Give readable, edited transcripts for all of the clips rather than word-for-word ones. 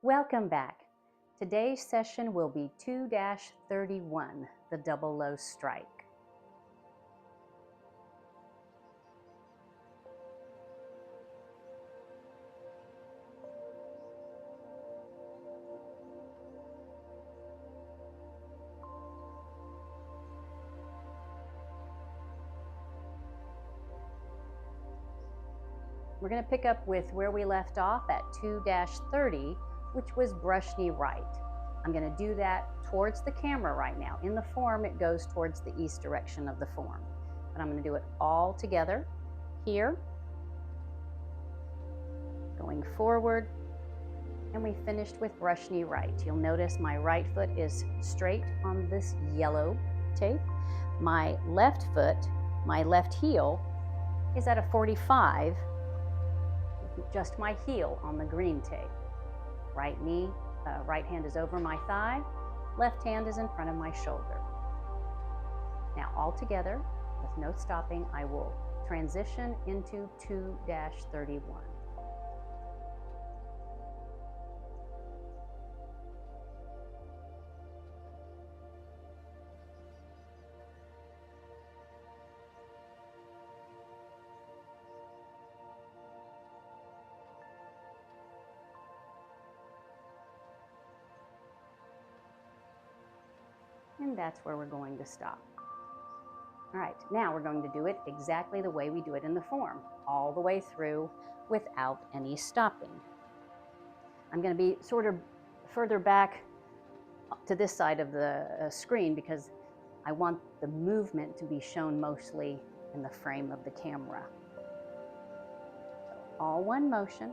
Welcome back. Today's session will be 2-31, the double low strike. We're going to pick up with where we left off at 2-30, which was brush knee right. I'm going to do that towards the camera right now. In the form, it goes towards the east direction of the form. But I'm going to do it all together here, going forward, and we finished with brush knee right. You'll notice my right foot is straight on this yellow tape. My left foot, my left heel, is at a 45, just my heel on the green tape. Right knee, right hand is over my thigh, left hand is in front of my shoulder. Now all together, with no stopping, I will transition into 2-31. And that's where we're going to stop. All right, now we're going to do it exactly the way we do it in the form, all the way through without any stopping. I'm going to be sort of further back to this side of the screen because I want the movement to be shown mostly in the frame of the camera. All one motion.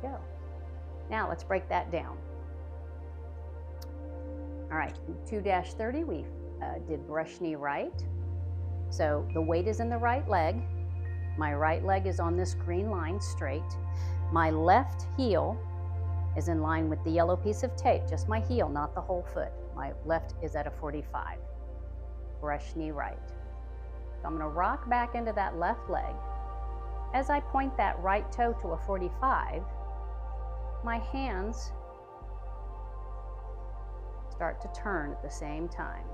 Go. Now let's break that down. All right, 2-30, we did brush knee right. So the weight is in the right leg. My right leg is on this green line straight. My left heel is in line with the yellow piece of tape, just my heel, not the whole foot. My left is at a 45. Brush knee right. So I'm going to rock back into that left leg. As I point that right toe to a 45, my hands start to turn at the same time.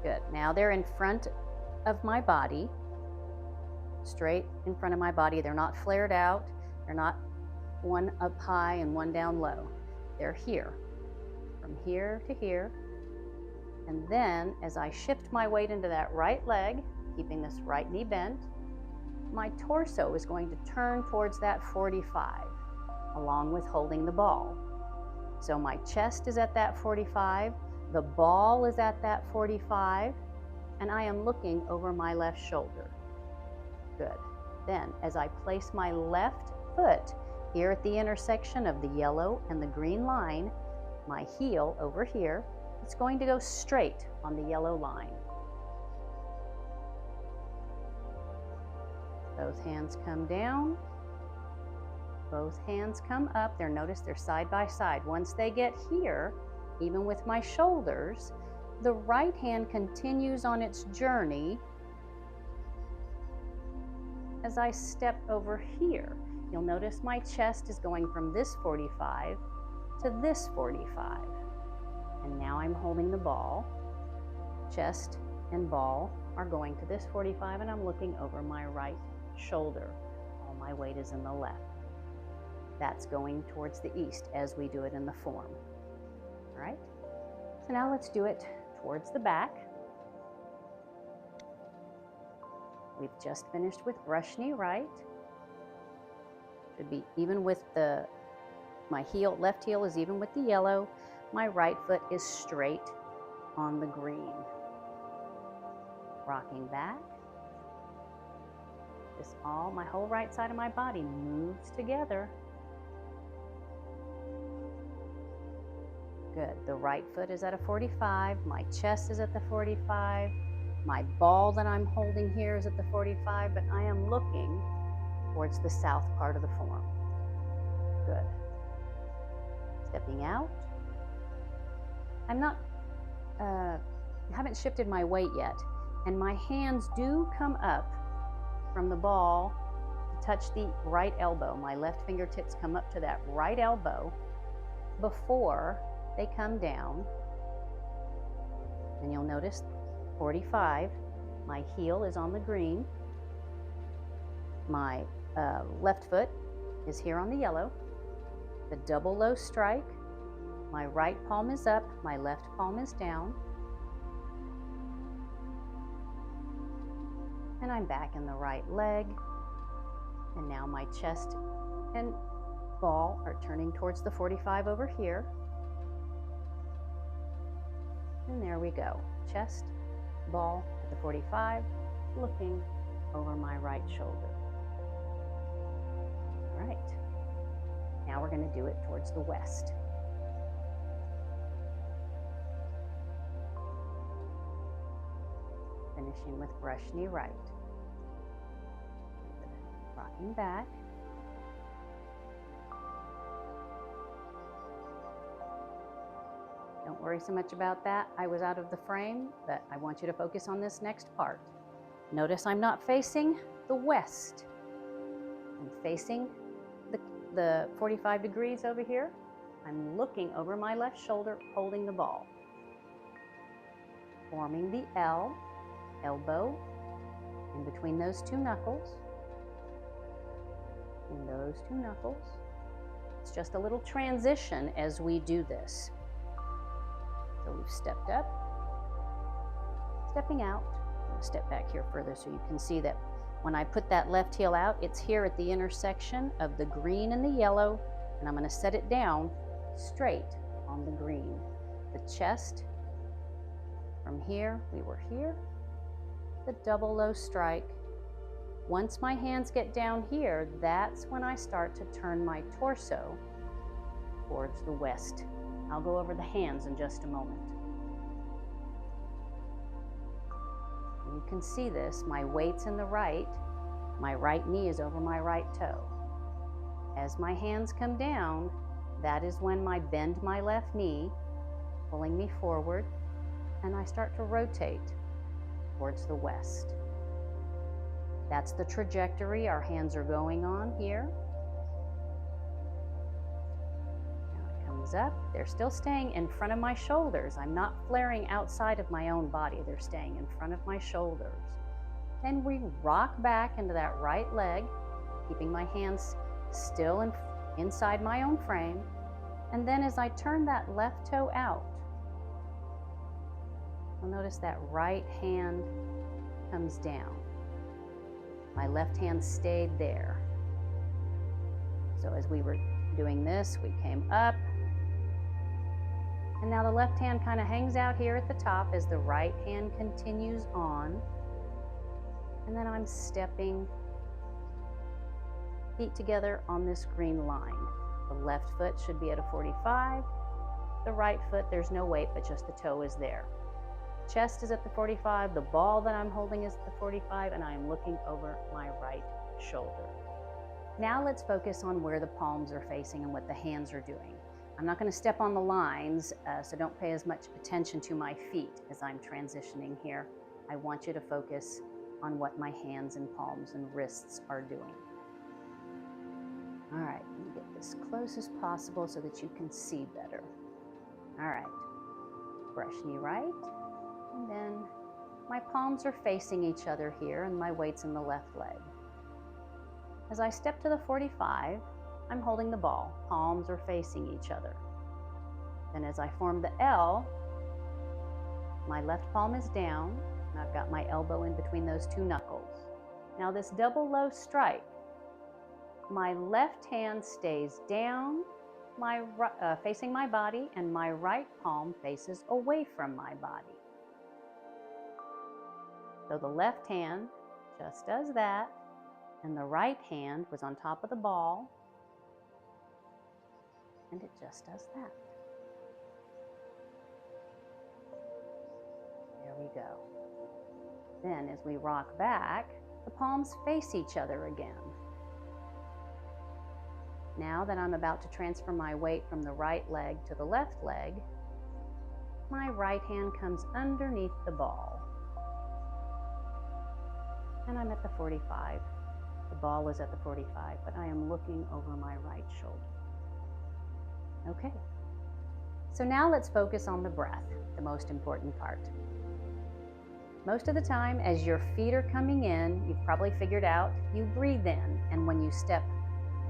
Good. Now they're in front of my body, straight in front of my body. They're not flared out. They're not one up high and one down low. They're here, from here to here. And then as I shift my weight into that right leg, keeping this right knee bent, my torso is going to turn towards that 45. Along with holding the ball. So my chest is at that 45, the ball is at that 45, and I am looking over my left shoulder. Good. Then, as I place my left foot here at the intersection of the yellow and the green line, my heel over here, it's going to go straight on the yellow line. Both hands come down. Both hands come up. Notice they're side by side. Once they get here, even with my shoulders, the right hand continues on its journey as I step over here. You'll notice my chest is going from this 45 to this 45. And now I'm holding the ball. Chest and ball are going to this 45, and I'm looking over my right shoulder. All my weight is in the left. That's going towards the east as we do it in the form. All right, so now let's do it towards the back. We've just finished with brush knee right. Should be even with my heel, left heel is even with the yellow. My right foot is straight on the green. Rocking back. My whole right side of my body moves together. Good. The right foot is at a 45. My chest is at the 45. My ball that I'm holding here is at the 45, but I am looking towards the south part of the form. Good. Stepping out. I'm not, haven't shifted my weight yet, and my hands do come up from the ball to touch the right elbow. My left fingertips come up to that right elbow before they come down. And you'll notice 45, my heel is on the green. My left foot is here on the yellow. The double low strike, my right palm is up, my left palm is down. And I'm back in the right leg. And now my chest and ball are turning towards the 45 over here. And there we go. Chest, ball at the 45, looking over my right shoulder. All right. Now we're going to do it towards the west. Finishing with brush knee right. Rocking back. Don't worry so much about that. I was out of the frame, but I want you to focus on this next part. Notice I'm not facing the west. I'm facing the 45 degrees over here. I'm looking over my left shoulder, holding the ball. Forming the L, elbow, in between those two knuckles. In those two knuckles. It's just a little transition as we do this. So we've stepped up, stepping out. I'm going to step back here further so you can see that when I put that left heel out, it's here at the intersection of the green and the yellow, and I'm going to set it down straight on the green. The chest, from here, we were here, the double low strike. Once my hands get down here, that's when I start to turn my torso towards the west. I'll go over the hands in just a moment. You can see this, my weight's in the right, my right knee is over my right toe. As my hands come down, that is when I bend my left knee, pulling me forward, and I start to rotate towards the west. That's the trajectory our hands are going on here. Up. They're still staying in front of my shoulders. I'm not flaring outside of my own body. They're staying in front of my shoulders. Then we rock back into that right leg, keeping my hands still inside my own frame. And then as I turn that left toe out, you'll notice that right hand comes down. My left hand stayed there. So as we were doing this, we came up. And now the left hand kind of hangs out here at the top as the right hand continues on. And then I'm stepping feet together on this green line. The left foot should be at a 45. The right foot, there's no weight, but just the toe is there. Chest is at the 45. The ball that I'm holding is at the 45, and I am looking over my right shoulder. Now let's focus on where the palms are facing and what the hands are doing. I'm not going to step on the lines, so don't pay as much attention to my feet as I'm transitioning here. I want you to focus on what my hands and palms and wrists are doing. All right, let me get this close as possible so that you can see better. All right, brush knee right, and then my palms are facing each other here and my weight's in the left leg. As I step to the 45, I'm holding the ball. Palms are facing each other. Then as I form the L, my left palm is down, and I've got my elbow in between those two knuckles. Now this double low strike, my left hand stays down, facing my body, and my right palm faces away from my body. So the left hand just does that, and the right hand was on top of the ball, and it just does that. There we go. Then as we rock back, the palms face each other again. Now that I'm about to transfer my weight from the right leg to the left leg, my right hand comes underneath the ball. And I'm at the 45. The ball is at the 45, but I am looking over my right shoulder. Okay. So now let's focus on the breath, the most important part. Most of the time, as your feet are coming in, you've probably figured out you breathe in, and when you step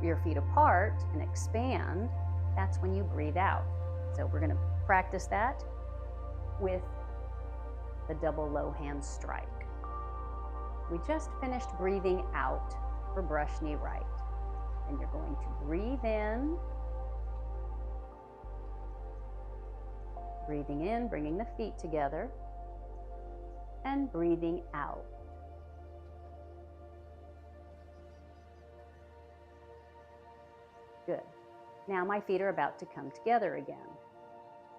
your feet apart and expand, that's when you breathe out. So we're going to practice that with the double low hand strike. We just finished breathing out for brush knee right. And you're going to breathe in, bringing the feet together, and breathing out. Good. Now my feet are about to come together again.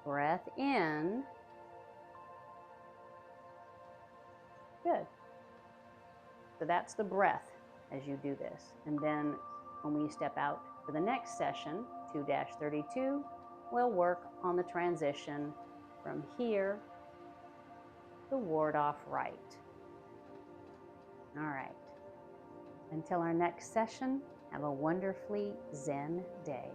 Breath in. Good. So that's the breath as you do this. And then when we step out for the next session, 2-32, we'll work on the transition from here to ward off right. All right. Until our next session, have a wonderfully Zen day.